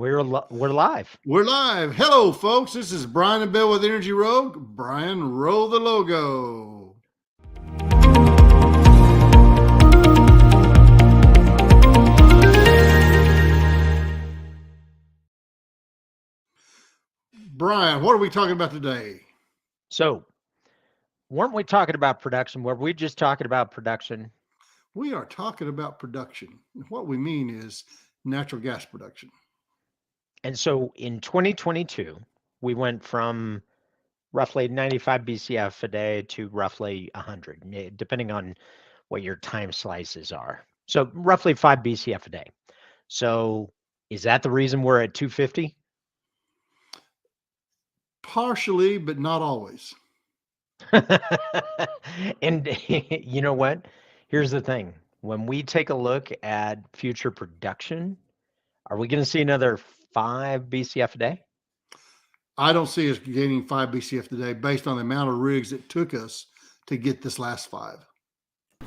We're live. We're live. Hello, folks. This is Brian and Bill with Energy Rogue. Brian, roll the logo. Brian, what are we talking about today? So, weren't we talking about production? Were we just talking about production? We are talking about production. What we mean is natural gas production. And so in 2022, we went from roughly 95 BCF a day to roughly 100, depending on what your time slices are. So roughly 5 BCF a day. So is that the reason we're at 250? Partially, but not always. And you know what? Here's the thing. When we take a look at future production, are we going to see another 5 BCF a day? I don't see us gaining 5 BCF today based on the amount of rigs it took us to get this last 5.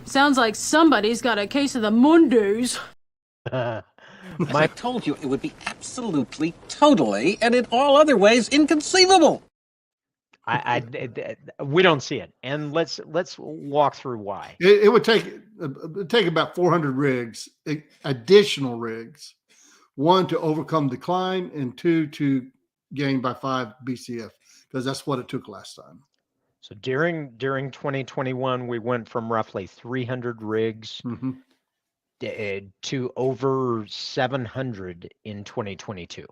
Sounds like somebody's got a case of the Mundus. I told you, it would be absolutely, totally, and in all other ways inconceivable. We don't see it, and let's walk through why. It would take about 400 rigs, additional rigs, 1 to overcome decline, and 2 to gain by 5 BCF, because that's what it took last time. So during 2021, we went from roughly 300 rigs to over 700 in 2022.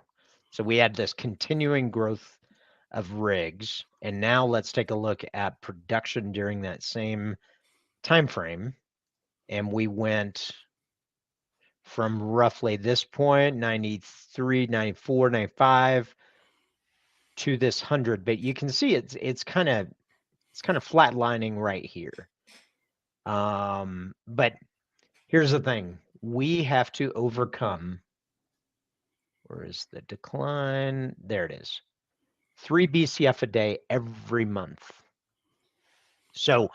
So we had this continuing growth of rigs, and now let's take a look at production during that same time frame, and we went from roughly this point 93, 94, 95 to this 100, but you can see it's kind of flatlining right here. But here's the thing: we have to overcome. Where is the decline? There it is. 3 BCF a day every month. So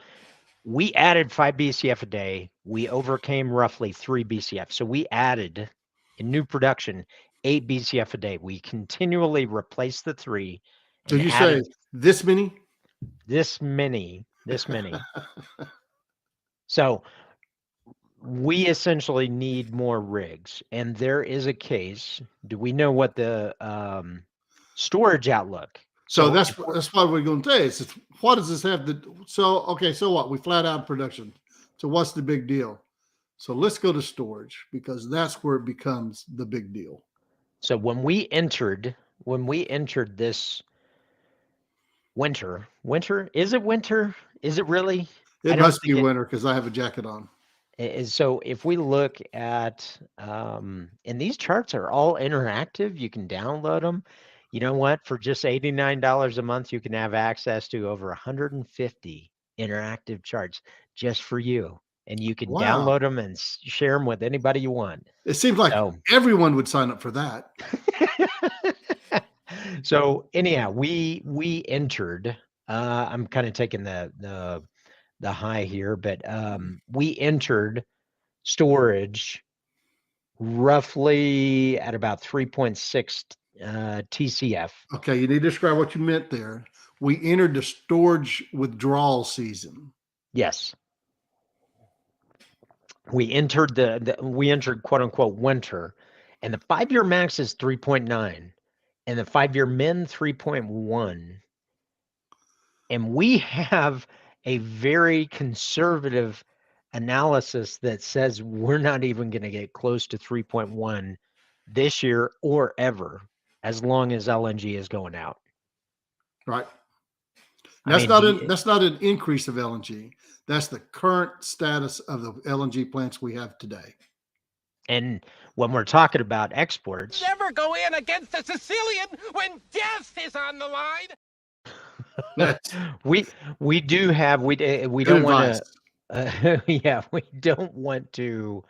we added 5 BCF a day. We overcame roughly 3 BCF. So we added in new production 8 BCF a day. We continually replaced the 3. Did you say this many? This many. So we essentially need more rigs, and there is a case. Do we know what the storage outlook? So that's what we're going to say. Is what does this have to? So what? We flat out production. So what's the big deal? So let's go to storage, because that's where it becomes the big deal. So when we entered this winter, is it winter? Is it really? It must be winter, because I have a jacket on. So if we look at, and these charts are all interactive, you can download them. You know what? For just $89 a month, you can have access to over 150 interactive charts just for you. And you can download them and share them with anybody you want. It seems like everyone would sign up for that. So anyhow, we entered, I'm kind of taking the high here, but we entered storage roughly at about 3.6 TCF. Okay, you need to describe what you meant there. We entered the storage withdrawal season. Yes. We entered we entered quote unquote winter, and the 5-year max is 3.9 and the 5-year min 3.1. And we have a very conservative analysis that says we're not even going to get close to 3.1 this year or ever, as long as LNG is going out. Right. That's not an increase of LNG. That's the current status of the LNG plants we have today. And when we're talking about exports, never go in against a Sicilian when death is on the line. we do have we don't want to we don't want to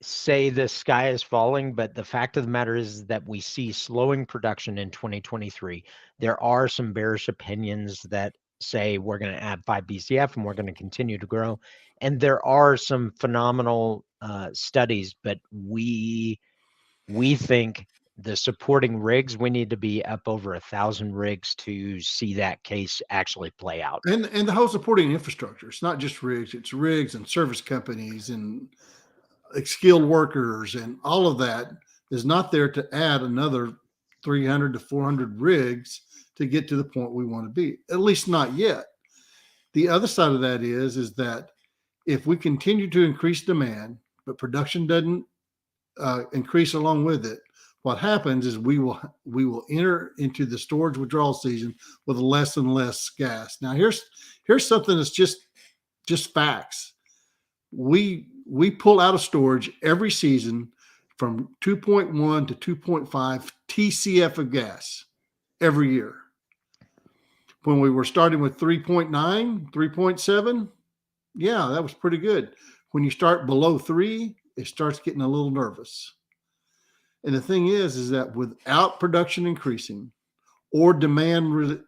say the sky is falling, but the fact of the matter is that we see slowing production in 2023. There are some bearish opinions that say we're going to add 5 BCF and we're going to continue to grow, and there are some phenomenal studies, but we we think the supporting rigs, we need to be up over 1,000 rigs to see that case actually play out. And the whole supporting infrastructure. It's not just rigs, it's rigs and service companies and skilled workers, and all of that is not there to add another 300 to 400 rigs to get to the point we want to be, at least not yet. The other side of that is that if we continue to increase demand, but production doesn't increase along with it, what happens is we will enter into the storage withdrawal season with less and less gas. Now here's something that's just facts. We pull out of storage every season from 2.1 to 2.5 TCF of gas every year. When we were starting with 3.9, 3.7, yeah, that was pretty good. When you start below 3, it starts getting a little nervous. And the thing is that without production increasing or demand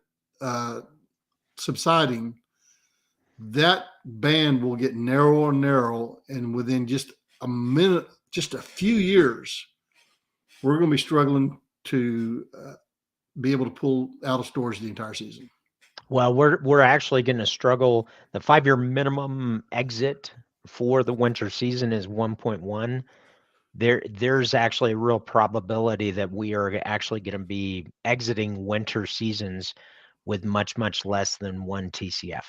subsiding, that band will get narrower and narrower. And within just a few years, we're going to be struggling to be able to pull out of storage the entire season. Well, we're actually going to struggle. The 5-year minimum exit for the winter season is 1.1. There's actually a real probability that we are actually going to be exiting winter seasons with much, much less than 1 TCF.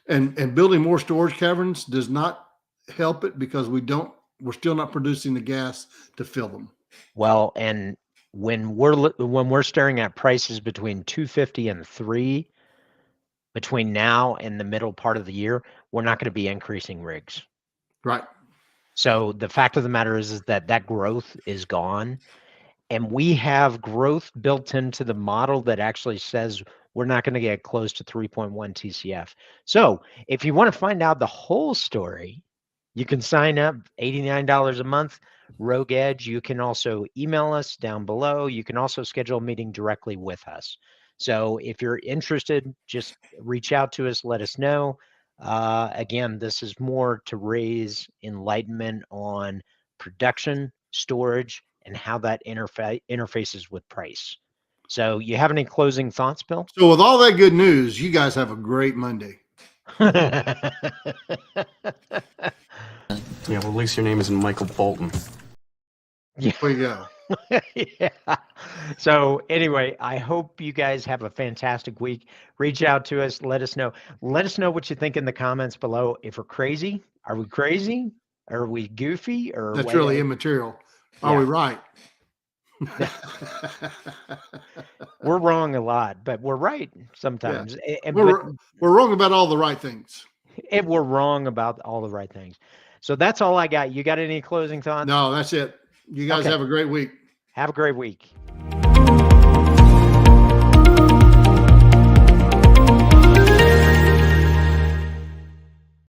And building more storage caverns does not help it because we're still not producing the gas to fill them. Well, and when we're staring at prices between 250 and 3 between now and the middle part of the year, we're not going to be increasing rigs. Right. So the fact of the matter is that growth is gone, and we have growth built into the model that actually says we're not going to get close to 3.1 TCF. So if you want to find out the whole story, you can sign up, $89 a month, Rogue Edge. You can also email us down below. You can also schedule a meeting directly with us. So if you're interested, just reach out to us, let us know. Again, this is more to raise enlightenment on production, storage, and how that interfaces with price. So you have any closing thoughts, Bill? So with all that good news, you guys have a great Monday. Yeah, well, at least your name isn't Michael Bolton. Yeah. There you go. Yeah. So anyway, I hope you guys have a fantastic week. Reach out to us. Let us know. Let us know what you think in the comments below. If we're crazy, are we crazy? Are we goofy? Or That's what? really immaterial. Are we right? We're wrong a lot, but we're right sometimes. And We're wrong about all the right things. and we're wrong about all the right things. So that's all I got. You got any closing thoughts? No, that's it. You guys Okay. have a great week. Have a great week.